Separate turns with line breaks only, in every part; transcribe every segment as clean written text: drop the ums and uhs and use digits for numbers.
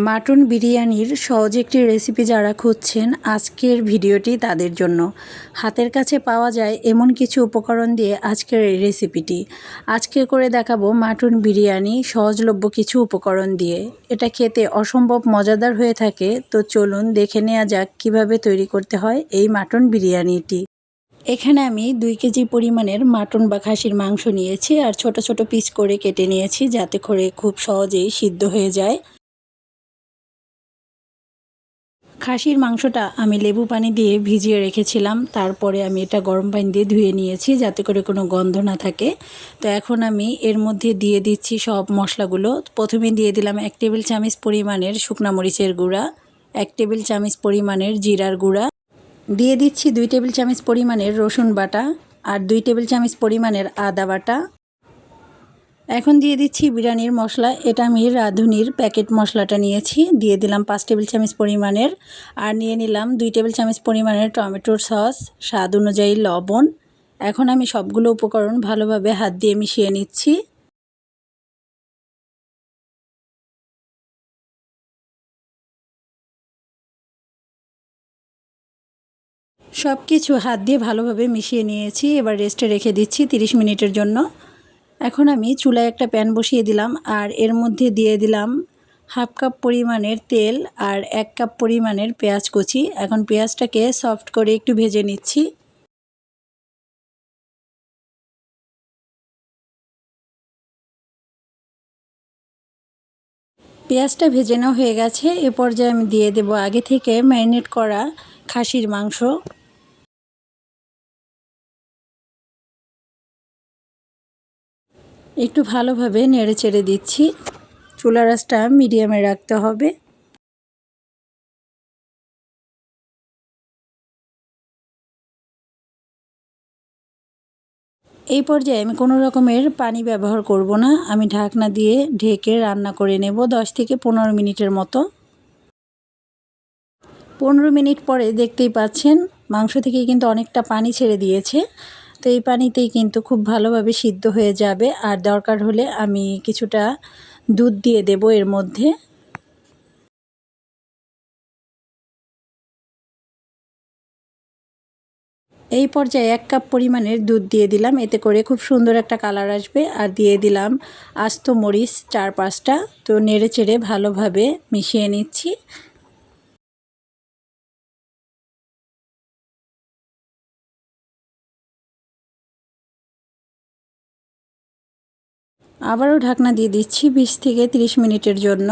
Mutton বিরিয়ানির সহজ একটি রেসিপি যারা খুঁজছেন আজকের ভিডিওটি তাদের জন্য। হাতের কাছে পাওয়া যায় এমন কিছু উপকরণ দিয়ে আজকের এই রেসিপিটি। আজকে করে দেখাবো মাটন বিরিয়ানি সহজলভ্য কিছু উপকরণ দিয়ে। এটা খেতে অসম্ভব মজাদার হয়ে থাকে। তো চলুন দেখে নেওয়া যাক কিভাবে তৈরি করতে হয় এই মাটন বিরিয়ানিটি। এখানে আমি 2 কেজি পরিমাণের মাটন বা খাসির মাংস নিয়েছি আর ছোট ছোট পিস করে কেটে নিয়েছি যাতে করে খুব সহজেই সিদ্ধ হয়ে যায়। খাসির মাংসটা আমি লেবু পানি দিয়ে ভিজিয়ে রেখেছিলাম, তারপরে আমি এটা গরম পানি দিয়ে ধুয়ে নিয়েছি যাতে করে কোনো গন্ধ না থাকে। তো এখন আমি এর মধ্যে দিয়ে দিচ্ছি সব মশলাগুলো। প্রথমে দিয়ে দিলাম 1 টেবিল চামচ পরিমাণের শুকনা মরিচের গুঁড়া, 1 টেবিল চামচ পরিমাণের জিরার গুঁড়া, দিয়ে দিচ্ছি 2 টেবিল চামচ পরিমাণের রসুন বাটা আর 2 টেবিল চামচ পরিমাণের আদা বাটা। এখন দিয়ে দিচ্ছি বিরিয়ানির মশলা। এটা আমি রাঁধুনির প্যাকেট মশলাটা নিয়েছি, দিয়ে দিলাম 5 টেবিল চামচ পরিমাণের। আর নিয়ে নিলাম 2 টেবিল চামচ পরিমাণের টমেটোর সস, স্বাদ অনুযায়ী লবণ। এখন আমি সবগুলো উপকরণ ভালোভাবে হাত দিয়ে মিশিয়ে নিচ্ছি। সব কিছু হাত দিয়ে ভালোভাবে মিশিয়ে নিয়েছি। এবার রেস্টে রেখে দিচ্ছি 30 মিনিটের জন্য। এখন আমি চুলায় একটা প্যান বসিয়ে দিলাম আর এর মধ্যে দিয়ে দিলাম 1/2 কাপ পরিমাণের তেল আর 1 কাপ পরিমাণের পেঁয়াজ কুচি। এখন পেঁয়াজটাকে সফট করে একটু ভেজে নিচ্ছি। পেঁয়াজটা ভেজে নেওয়া হয়ে গেছে। এ পর্যায়ে আমি দিয়ে দেব আগে থেকে ম্যারিনেট করা খাসির মাংস। একটু ভালোভাবে নেড়ে চেড়ে দিচ্ছি। চুলার আঁচটা মিডিয়ামে রাখতে হবে। এই পর্যায়ে আমি কোনো রকমের পানি ব্যবহার করব না। আমি ঢাকনা দিয়ে ঢেকে রান্না করে নেব 10 থেকে 15 মিনিটের মতো। 15 মিনিট পরে দেখতেই পাচ্ছেন মাংস থেকে কিন্তু অনেকটা পানি ছেড়ে দিয়েছে। তো এই পানিতেই কিন্তু খুব ভালোভাবে সিদ্ধ হয়ে যাবে। আর দরকার হলে আমি কিছুটা দুধ দিয়ে দেব এর মধ্যে। এই পর্যায়ে 1 কাপ পরিমাণের দুধ দিয়ে দিলাম, এতে করে খুব সুন্দর একটা কালার আসবে। আর দিয়ে দিলাম আস্ত মরিচ 4-5টা। তো নেড়ে চেড়ে ভালোভাবে মিশিয়ে নিচ্ছি। আবারও ঢাকনা দিয়ে দিচ্ছি 20 থেকে 30 মিনিটের জন্য।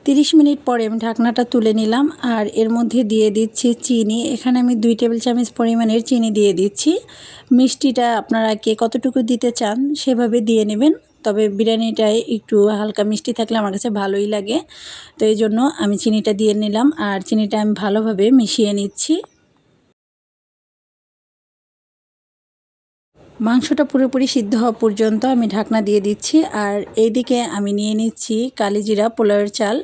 30 মিনিট পরে আমি ঢাকনাটা তুলে নিলাম আর এর মধ্যে দিয়ে দিচ্ছি চিনি। এখানে আমি 2 টেবিল চামচ পরিমাণের চিনি দিয়ে দিচ্ছি। মিষ্টিটা আপনারা কে কতটুকু দিতে চান সেভাবে দিয়ে নেবেন। তবে বিরিয়ানিটায় একটু হালকা মিষ্টি থাকলে আমার কাছে ভালোই লাগে। তো এই জন্য আমি চিনিটা দিয়ে নিলাম আর চিনিটা আমি ভালোভাবে মিশিয়ে নিচ্ছি। মাংসটা পুরোপুরি সিদ্ধ হওয়া পর্যন্ত আমি ঢাকনা দিয়ে দিচ্ছি। আর এইদিকে আমি নিয়ে নিচ্ছি কালিজিরা পোলাওয়ের চাল।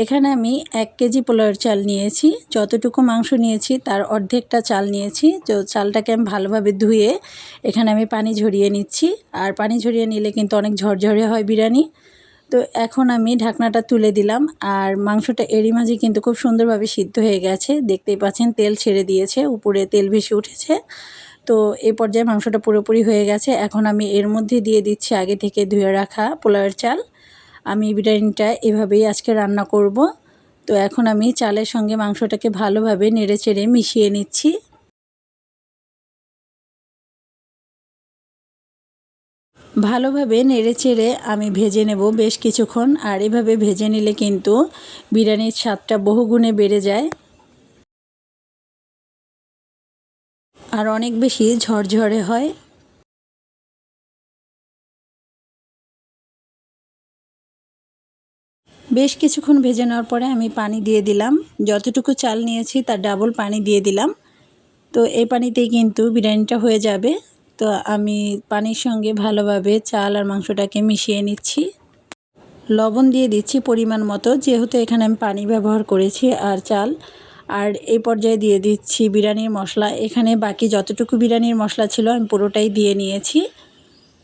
এখানে আমি 1 কেজি পোলাওয়ের চাল নিয়েছি। যতটুকু মাংস নিয়েছি তার অর্ধেকটা চাল নিয়েছি। তো চালটাকে আমি ভালোভাবে ধুয়ে এখানে আমি পানি ঝরিয়ে নিচ্ছি। আর পানি ঝরিয়ে নিলে কিন্তু অনেক ঝরঝরে হয় বিরিয়ানি। তো এখন আমি ঢাকনাটা তুলে দিলাম আর মাংসটা এরই মাঝে কিন্তু খুব সুন্দরভাবে সিদ্ধ হয়ে গেছে। দেখতেই পাচ্ছেন তেল ছেড়ে দিয়েছে, উপরে তেল ভেসে উঠেছে। তো এই পর্যায়ে মাংসটা পুরোপুরি হয়ে গেছে। এখন আমি এর মধ্যে দিয়ে দিচ্ছি আগে থেকে ধুয়ে রাখা পোলাওয়ের চাল। আমি বিরিয়ানিটা এভাবেই আজকে রান্না করব। তো এখন আমি চালের সঙ্গে মাংসটাকে ভালোভাবে নেড়েচেড়ে মিশিয়ে নিচ্ছি। ভালোভাবে নেড়েচেড়ে আমি ভেজে নেব বেশ কিছুক্ষণ। আর এভাবে ভেজে নিলে কিন্তু বিরিয়ানির স্বাদটা বহুগুণে বেড়ে যায় আর অনেক বেশি ঝরঝরে হয়। বেশ কিছুক্ষণ ভেজে নেওয়ার পরে আমি পানি দিয়ে দিলাম। যতটুকু চাল নিয়েছি তার ডাবল পানি দিয়ে দিলাম। তো এই পানিতেই কিন্তু বিরিয়ানিটা হয়ে যাবে। তো আমি পানির সঙ্গে ভালোভাবে চাল আর মাংসটাকে মিশিয়ে নিচ্ছি। লবণ দিয়ে দিচ্ছি পরিমাণ মতো, যেহেতু এখানে আমি পানি ব্যবহার করেছি আর চাল। আর এই পর্যায়ে দিয়ে দিচ্ছি বিরিয়ানির মশলা। এখানে বাকি যতটুকু বিরিয়ানির মশলা ছিল আমি পুরোটাই দিয়ে নিয়েছি।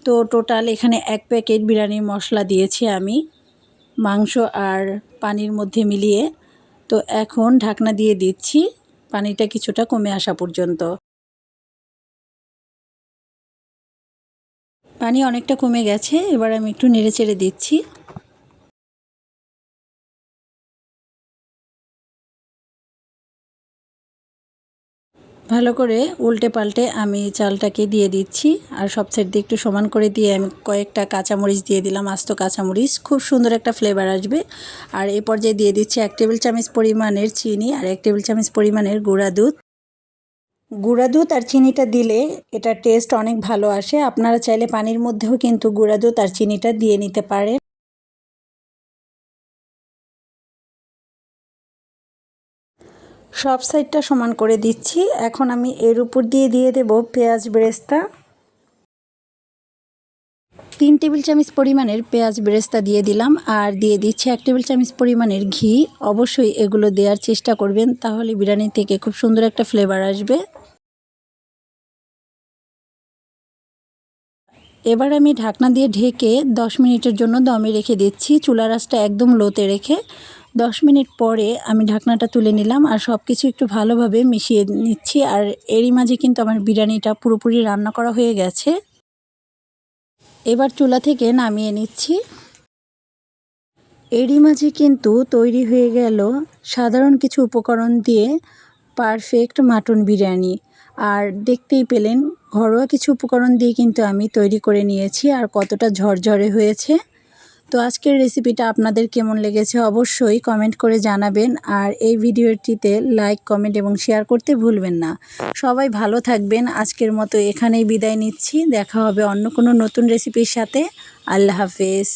তো টোটাল এখানে 1 প্যাকেট বিরিয়ানির মশলা দিয়েছি আমি। মাংস আর পানির মধ্যে মিলিয়ে। তো এখন ঢাকনা দিয়ে দিচ্ছি পানিটা কিছুটা কমে আসা পর্যন্ত। পানি অনেকটা কমে গেছে, এবার আমি একটু নেড়েচেড়ে দিচ্ছি। ভালো করে উল্টে পাল্টে আমি চালটাকে দিয়ে দিচ্ছি, আর সব সাইড দিয়ে একটু সমান করে দিয়ে আমি কয়েকটা কাঁচামরিচ দিয়ে দিলাম, আস্ত কাঁচামরিচ, খুব সুন্দর একটা ফ্লেভার আসবে। আর এই পর্যায়ে দিয়ে দিচ্ছি 1 টেবিল চামচ পরিমাণের চিনি আর 1 টেবিল চামচ পরিমাণের গুঁড়া দুধ। গুঁড়া দুধ আর চিনিটা দিলে এটার টেস্ট অনেক ভালো আসে। আপনারা চাইলে পানির মধ্যেও কিন্তু গুঁড়া দুধ আর চিনিটা দিয়ে নিতে পারেন। সব সাইডটা সমান করে দিচ্ছি। এখন আমি এর উপর দিয়ে দেব পেঁয়াজ বেরেস্তা। 3 টেবিল চামচ পরিমাণের পেঁয়াজ বেরেস্তা দিয়ে দিলাম, আর দিয়ে দিচ্ছি 1 টেবিল চামচ পরিমাণের ঘি। অবশ্যই এগুলো দেওয়ার চেষ্টা করবেন, তাহলে বিরিয়ানি থেকে খুব সুন্দর একটা ফ্লেভার আসবে। এবার আমি ঢাকনা দিয়ে ঢেকে 10 মিনিটের জন্য দমে রেখে দিচ্ছি, চুলার আঁচটা একদম লোতে রেখে। 10 মিনিট পরে আমি ঢাকনাটা তুলে নিলাম আর সব কিছু একটু ভালোভাবে মিশিয়ে নিচ্ছি। আর এরই মাঝে কিন্তু আমার বিরিয়ানিটা পুরোপুরি রান্না করা হয়ে গেছে। এবার চুলা থেকে নামিয়ে নিচ্ছি। এরই মাঝে কিন্তু তৈরি হয়ে গেল সাধারণ কিছু উপকরণ দিয়ে পারফেক্ট মাটন বিরিয়ানি। আর দেখতেই পেলেন ঘরোয়া কিছু উপকরণ দিয়ে কিন্তু আমি তৈরি করে নিয়েছি, আর কতটা ঝরঝরে হয়েছে। তো আজকের রেসিপিটা আপনাদের কেমন লেগেছে অবশ্যই কমেন্ট করে জানাবেন, আর এই ভিডিওটিতে লাইক, কমেন্ট এবং শেয়ার করতে ভুলবেন না। সবাই ভালো থাকবেন। আজকের মতো এখানেই বিদায় নিচ্ছি। দেখা হবে অন্য কোনো নতুন রেসিপির সাথে। আল্লাহ হাফেজ।